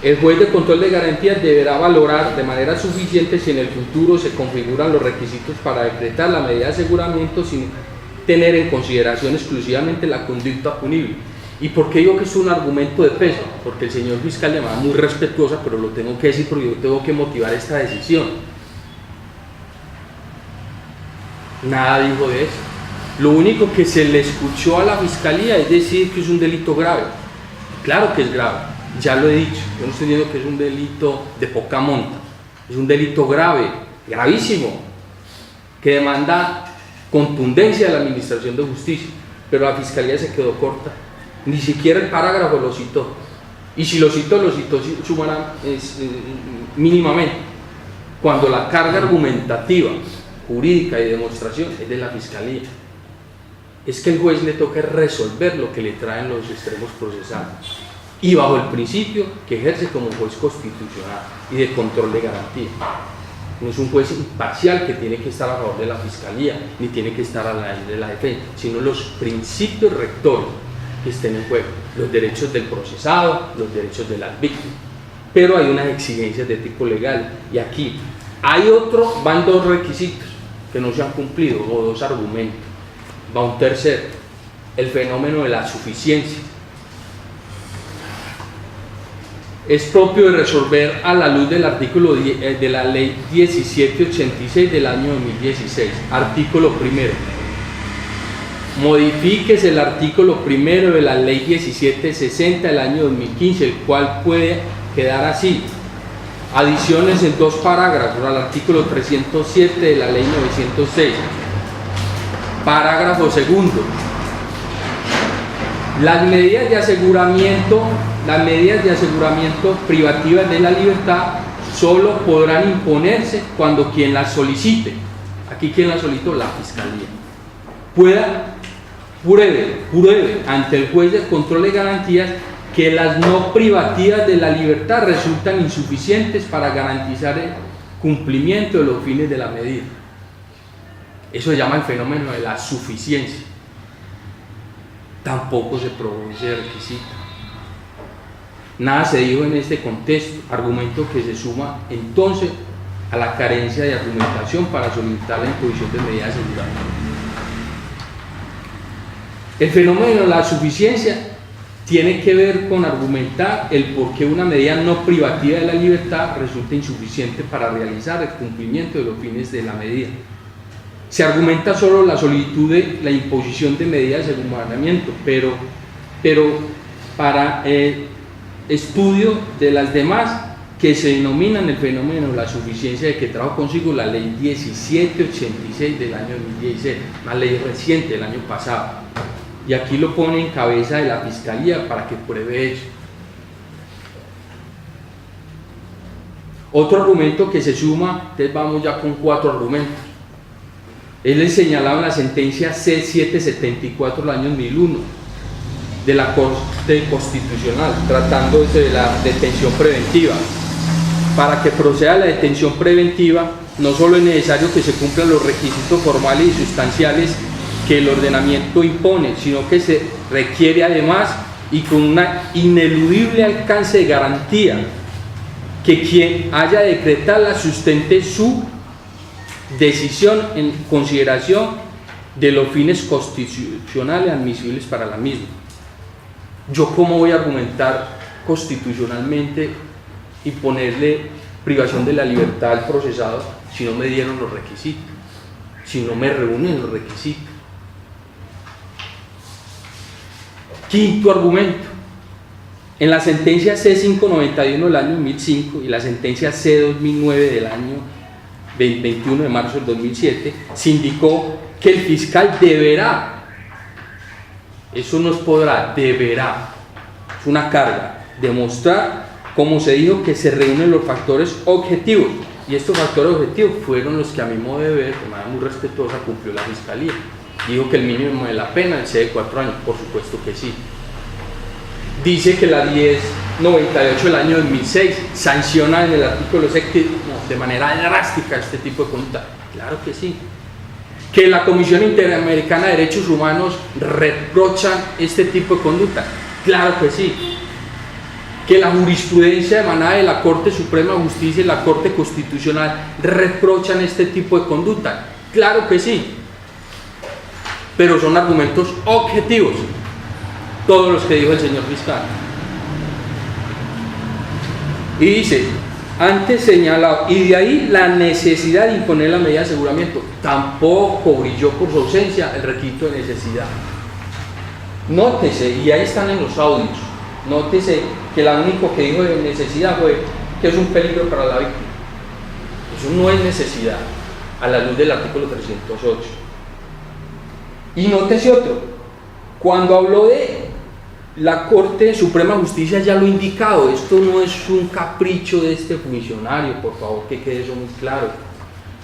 El juez de control de garantías deberá valorar de manera suficiente si en el futuro se configuran los requisitos para decretar la medida de aseguramiento tener en consideración exclusivamente la conducta punible. ¿Y por qué digo que es un argumento de peso? Porque el señor fiscal, de manera muy respetuosa, pero lo tengo que decir porque yo tengo que motivar esta decisión, nada dijo de eso. Lo único que se le escuchó a la fiscalía es decir que es un delito grave. Claro que es grave, ya lo he dicho, yo no estoy diciendo que es un delito de poca monta, es un delito grave, gravísimo, que demanda contundencia de la Administración de Justicia, pero la fiscalía se quedó corta, ni siquiera el parágrafo lo citó, y si lo citó mínimamente, cuando la carga argumentativa, jurídica y demostración es de la fiscalía. Es que el juez le toca resolver lo que le traen los extremos procesales, y bajo el principio que ejerce como juez constitucional y de control de garantía. No es un juez imparcial que tiene que estar a favor de la fiscalía, ni tiene que estar a la de la defensa, sino los principios rectores que estén en juego, los derechos del procesado, los derechos de las víctimas. Pero hay unas exigencias de tipo legal, y aquí van dos requisitos que no se han cumplido, o dos argumentos. Va un tercero, el fenómeno de la suficiencia. Es propio de resolver a la luz del artículo de la ley 1786 del año 2016, artículo primero. Modifíquese el artículo primero de la ley 1760 del año 2015, el cual puede quedar así: adiciones en dos parágrafos al artículo 307 de la ley 906. Parágrafo segundo. Las medidas de aseguramiento privativas de la libertad solo podrán imponerse cuando quien las solicite, aquí quien las solicitó, la fiscalía, pruebe ante el juez de control de garantías que las no privativas de la libertad resultan insuficientes para garantizar el cumplimiento de los fines de la medida. Eso se llama el fenómeno de la suficiencia. Tampoco se probó ese requisito. Nada se dijo en este contexto, argumento que se suma entonces a la carencia de argumentación para solicitar la imposición de medidas de aseguramiento. El fenómeno de la suficiencia tiene que ver con argumentar el por qué una medida no privativa de la libertad resulta insuficiente para realizar el cumplimiento de los fines de la medida. Se argumenta solo la solicitud de la imposición de medidas de aseguramiento, pero para estudio de las demás que se denominan el fenómeno de la suficiencia, de que trajo consigo la ley 1786 del año 2016, una ley reciente del año pasado, y aquí lo pone en cabeza de la fiscalía para que pruebe eso. Otro argumento que se suma, entonces vamos ya con 4 argumentos. Él es señalado en la sentencia C774 del año 2001 de la Corte Constitucional, tratándose de la detención preventiva. Para que proceda la detención preventiva, no solo es necesario que se cumplan los requisitos formales y sustanciales que el ordenamiento impone, sino que se requiere además, y con un ineludible alcance de garantía, que quien haya de decretarla sustente su decisión en consideración de los fines constitucionales admisibles para la misma. ¿Yo cómo voy a argumentar constitucionalmente y ponerle privación de la libertad al procesado si no me dieron los requisitos, si no me reúnen los requisitos? Quinto argumento. En la sentencia C591 del año 2005 y la sentencia C2009 del año 21 de marzo del 2007, se indicó que el fiscal deberá, eso no es podrá, deberá, es una carga, demostrar, como se dijo, que se reúnen los factores objetivos, y estos factores objetivos fueron los que a mi modo de ver, de manera muy respetuosa, cumplió la fiscalía. Dijo que el mínimo de la pena es de 4 años, por supuesto que sí. Dice que la 1098 del año 2006 sanciona en el artículo 6 de manera drástica este tipo de conducta. Claro que sí. Que la Comisión Interamericana de Derechos Humanos reprocha este tipo de conducta. Claro que sí. Que la jurisprudencia emanada de la Corte Suprema de Justicia y la Corte Constitucional reprochan este tipo de conducta. Claro que sí. pero son argumentos objetivos, todos los que dijo el señor fiscal. Y dice, antes señalado, y de ahí la necesidad de imponer la medida de aseguramiento, tampoco brilló por su ausencia el requisito de necesidad. Nótese, y ahí están en los audios, nótese que lo único que dijo de necesidad fue que es un peligro para la víctima. Eso no es necesidad, a la luz del artículo 308. Y nótese otro, cuando habló de la Corte Suprema de Justicia, ya lo he indicado, esto no es un capricho de este funcionario, por favor que quede eso muy claro.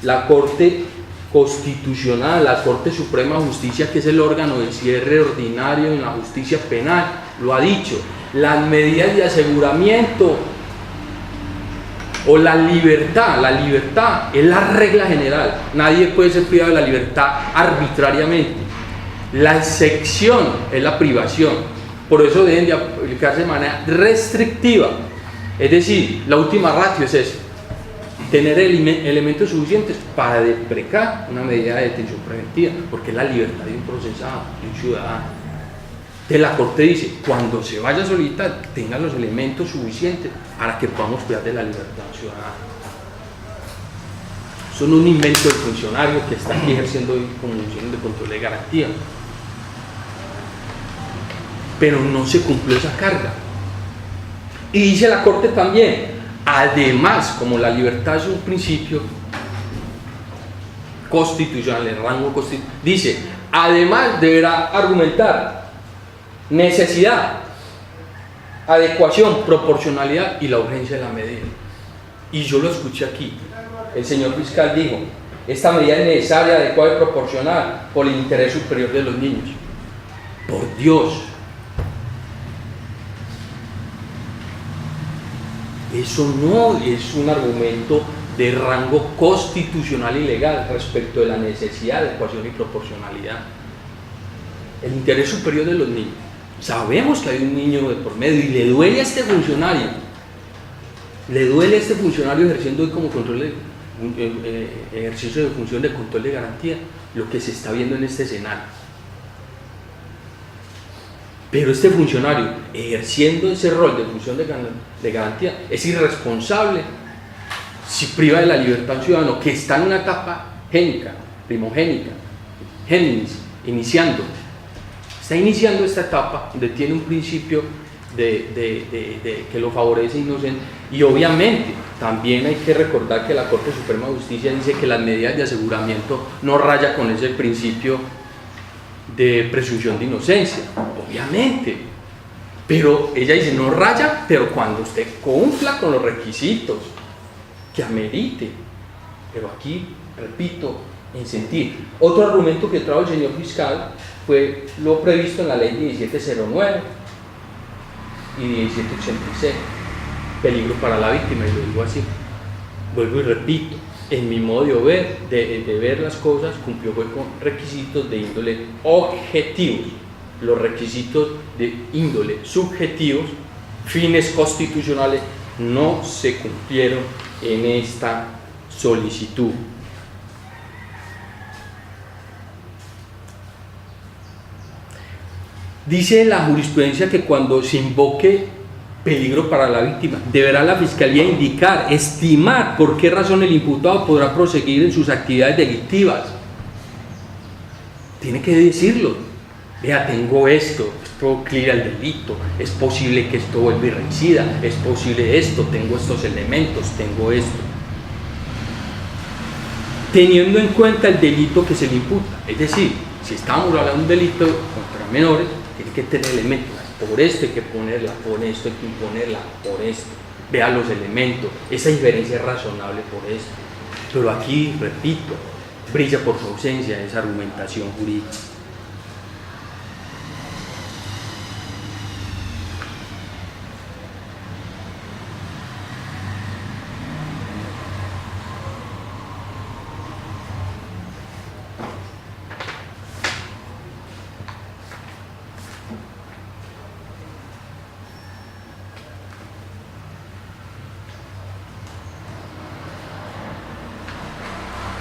La Corte Constitucional, la Corte Suprema de Justicia, que es el órgano de cierre ordinario en la justicia penal, lo ha dicho, las medidas de aseguramiento o la libertad es la regla general, nadie puede ser privado de la libertad arbitrariamente, la excepción es la privación. Por eso deben de aplicarse de manera restrictiva, es decir, la última ratio es eso, tener elementos suficientes para deprecar una medida de detención preventiva, porque es la libertad de un procesado, de un ciudadano. Entonces la Corte dice, cuando se vaya a solicitar, tenga los elementos suficientes para que podamos cuidar de la libertad ciudadana. Son un invento del funcionario que está aquí ejerciendo como función de control de garantía. Pero no se cumplió esa carga. Y dice la Corte también, además, como la libertad es un principio constitucional, el rango constitucional, dice, además deberá argumentar necesidad, adecuación, proporcionalidad y la urgencia de la medida. Y yo lo escuché aquí, el señor fiscal dijo, esta medida es necesaria, adecuada y proporcional por el interés superior de los niños. Por Dios, eso no es un argumento de rango constitucional y legal respecto de la necesidad, adecuación y proporcionalidad. El interés superior de los niños. Sabemos que hay un niño de por medio y le duele a este funcionario. Le duele a este funcionario ejerciendo hoy como ejercicio de función de control de garantía lo que se está viendo en este escenario. Pero este funcionario, ejerciendo ese rol de función de garantía, es irresponsable si priva de la libertad a un ciudadano que está en una etapa primogénica, está iniciando esta etapa donde tiene un principio que lo favorece inocente. Y obviamente también hay que recordar que la Corte Suprema de Justicia dice que las medidas de aseguramiento no raya con ese principio de presunción de inocencia, obviamente, pero ella dice no raya, pero cuando usted cumpla con los requisitos que amerite. Pero aquí, repito, en sentir. Otro argumento que trajo el señor fiscal fue lo previsto en la ley 1709 y 1786, peligro para la víctima, y lo digo así, vuelvo y repito, en mi modo de ver las cosas, cumplió con requisitos de índole objetivos. Los requisitos de índole subjetivos, fines constitucionales, no se cumplieron en esta solicitud. Dice la jurisprudencia que cuando se invoque peligro para la víctima, deberá la Fiscalía indicar, estimar por qué razón el imputado podrá proseguir en sus actividades delictivas. Tiene que decirlo. Vea, tengo esto proclive al delito, es posible que esto vuelva y reincida, es posible esto, tengo estos elementos, tengo esto. Teniendo en cuenta el delito que se le imputa, es decir, si estamos hablando de un delito contra menores, tiene que tener elementos. Por esto hay que ponerla, por esto hay que imponerla, por esto. Vea los elementos, esa inferencia es razonable por esto. Pero aquí, repito, brilla por su ausencia esa argumentación jurídica.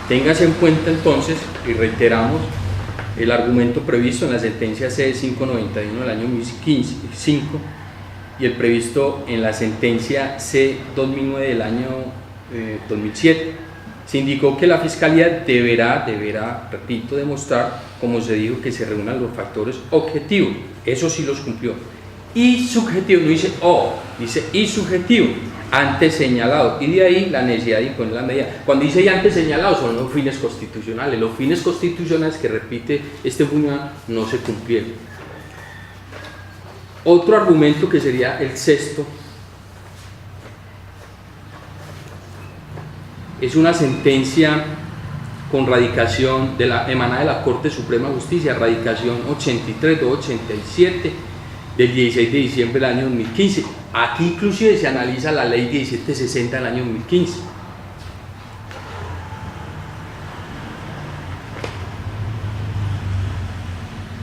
Téngase en cuenta entonces, y reiteramos, el argumento previsto en la sentencia C591 del año 2005 y el previsto en la sentencia C2009 del año 2007. Se indicó que la Fiscalía deberá, repito, demostrar, como se dijo, que se reúnan los factores objetivos, eso sí los cumplió, y subjetivo, no dice dice y subjetivo, antes señalado, y de ahí la necesidad de imponer la medida. Cuando dice antes señalado son los fines constitucionales, los fines constitucionales que repite este tribunal no se cumplieron. Otro argumento que sería el sexto, es una sentencia con radicación emanada de la Corte Suprema de Justicia, radicación 83-287 del 16 de diciembre del año 2015. Aquí inclusive se analiza la ley 1760 del año 2015.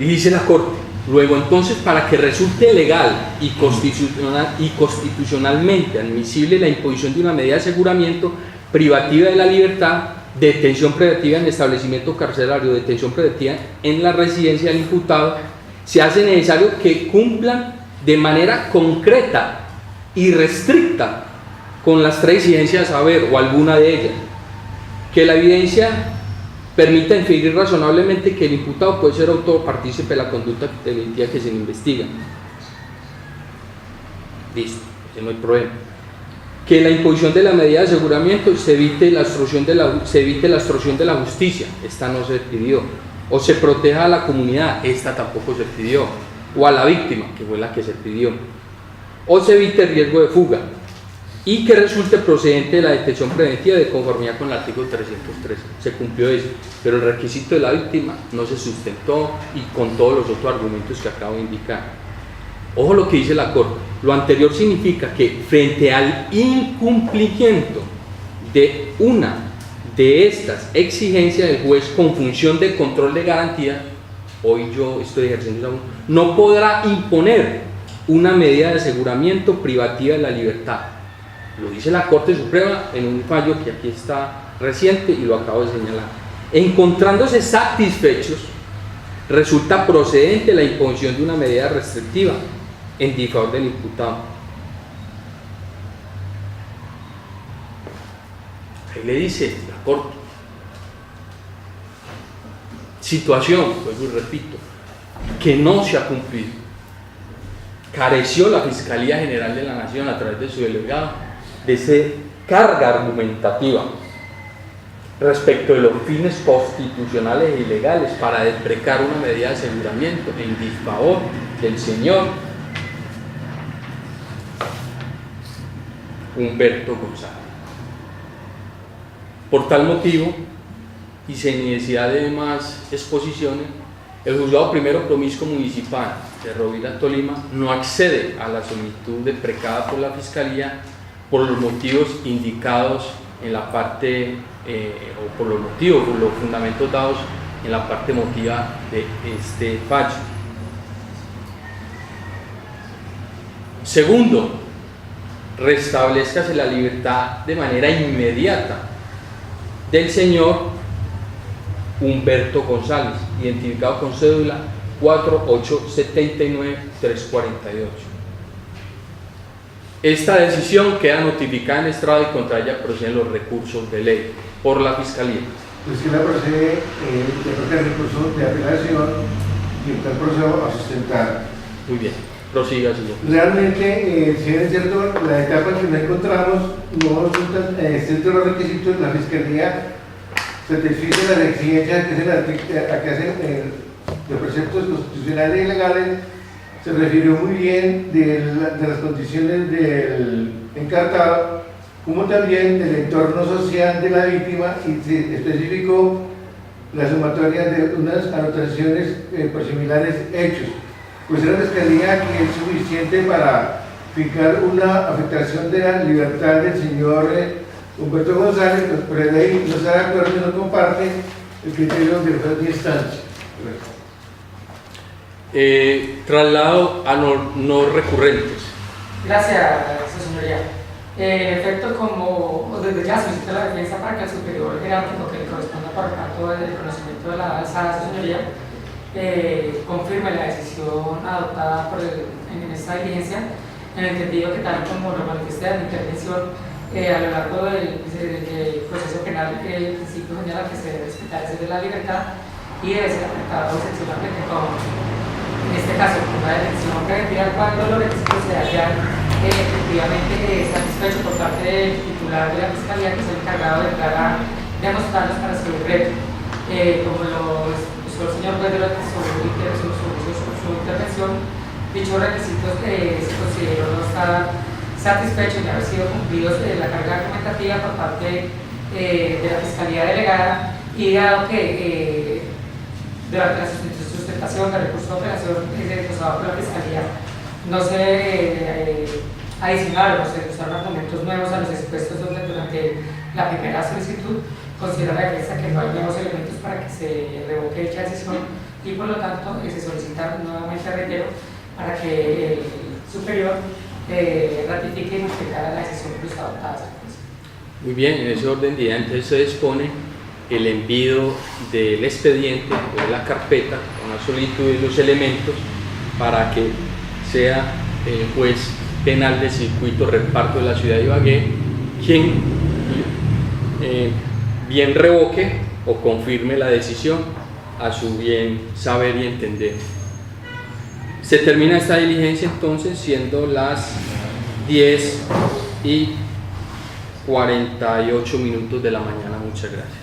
Y dice la Corte: luego entonces, para que resulte legal y constitucionalmente admisible la imposición de una medida de aseguramiento privativa de la libertad, detención preventiva en establecimiento carcelario, detención preventiva en la residencia del imputado, se hace necesario que cumplan de manera concreta y restricta con las tres exigencias a saber, o alguna de ellas, que la evidencia permita inferir razonablemente que el imputado puede ser autor o partícipe de la conducta delictiva que se le investiga. Listo, ese no hay problema. Que la imposición de la medida de aseguramiento se evite la extorsión de la justicia, esta no se pidió, o se proteja a la comunidad, esta tampoco se pidió, o a la víctima, que fue la que se pidió, o se evite el riesgo de fuga, y que resulte procedente de la detención preventiva de conformidad con el artículo 313. Se cumplió eso, pero el requisito de la víctima no se sustentó, y con todos los otros argumentos que acabo de indicar. Ojo lo que dice la Corte: lo anterior significa que frente al incumplimiento de una de estas exigencias del juez con función de control de garantía, hoy yo estoy ejerciendo, no podrá imponer una medida de aseguramiento privativa de la libertad. Lo dice la Corte Suprema en un fallo que aquí está reciente y lo acabo de señalar. Encontrándose satisfechos, resulta procedente la imposición de una medida restrictiva en disfavor del imputado. Ahí le dice la Corte: situación, vuelvo y repito, que no se ha cumplido. Careció la Fiscalía General de la Nación, a través de su delegado, de esa carga argumentativa respecto de los fines constitucionales e ilegales para deprecar una medida de aseguramiento en disfavor del señor Humberto González. Por tal motivo, y sin necesidad de más exposiciones, el Juzgado Primero Promiscuo Municipal de Rovira, Tolima, no accede a la solicitud deprecada por la Fiscalía por los motivos indicados en la parte, por los fundamentos dados en la parte motiva de este fallo. Segundo, restablezcase la libertad de manera inmediata del señor Humberto González, identificado con cédula 4879348. Esta decisión queda notificada en estrado y contra ella proceden los recursos de ley por la Fiscalía. Pues que la procede el recurso de apelación y el proceso a sustentar. Muy bien, prosiga, señor. Realmente, si es cierto, la etapa en que nos encontramos no resultan dentro de los requisitos. La Fiscalía satisfice las exigencias que hacen los preceptos constitucionales y legales. Se refirió muy bien de las condiciones del encartado, como también del entorno social de la víctima, y se especificó la sumatoria de unas anotaciones por similares hechos. Pues la Fiscalía que es suficiente para fijar una afectación de la libertad del señor Humberto González, pues por ahí no está de acuerdo y no comparte el criterio del juez de instancia. Traslado a no recurrentes. Gracias, señoría. En efecto, como desde ya solicita la defensa para que el superior jerárquico que le corresponda para tanto el conocimiento de la alzada, señoría, confirme la decisión adoptada en esta diligencia, en el entendido que tal como lo manifiesté en mi intervención, a lo largo del proceso penal, el principio señala que se debe respetar el de la libertad y debe ser aplicado excepcionalmente como en este caso con la detención preventiva cuando los requisitos se hayan efectivamente satisfecho por parte del titular de la Fiscalía, que es el encargado de entrar a demostrarlos para su decreto. Como lo expresó el señor Pedro en su intervención, dichos requisitos se consideraron no estar satisfechos de haber sido cumplidos la carga argumentativa por parte de la Fiscalía Delegada, y dado que durante la sustentación del recurso de operación depositado por la Fiscalía no se adicionaron o se usaron argumentos nuevos a los expuestos durante la primera solicitud, considera la defensa que no hay nuevos elementos para que se revoque dicha decisión, y por lo tanto se solicita nuevamente, reitero, para que el superior ratifique y modificara la decisión que está adoptada. Muy bien, en ese orden de idea entonces se dispone el envío del expediente o de la carpeta con la solicitud y los elementos para que sea el juez penal del circuito reparto de la ciudad de Ibagué quien bien revoque o confirme la decisión a su bien saber y entender. Se termina esta diligencia entonces siendo las 10:48 de la mañana. Muchas gracias.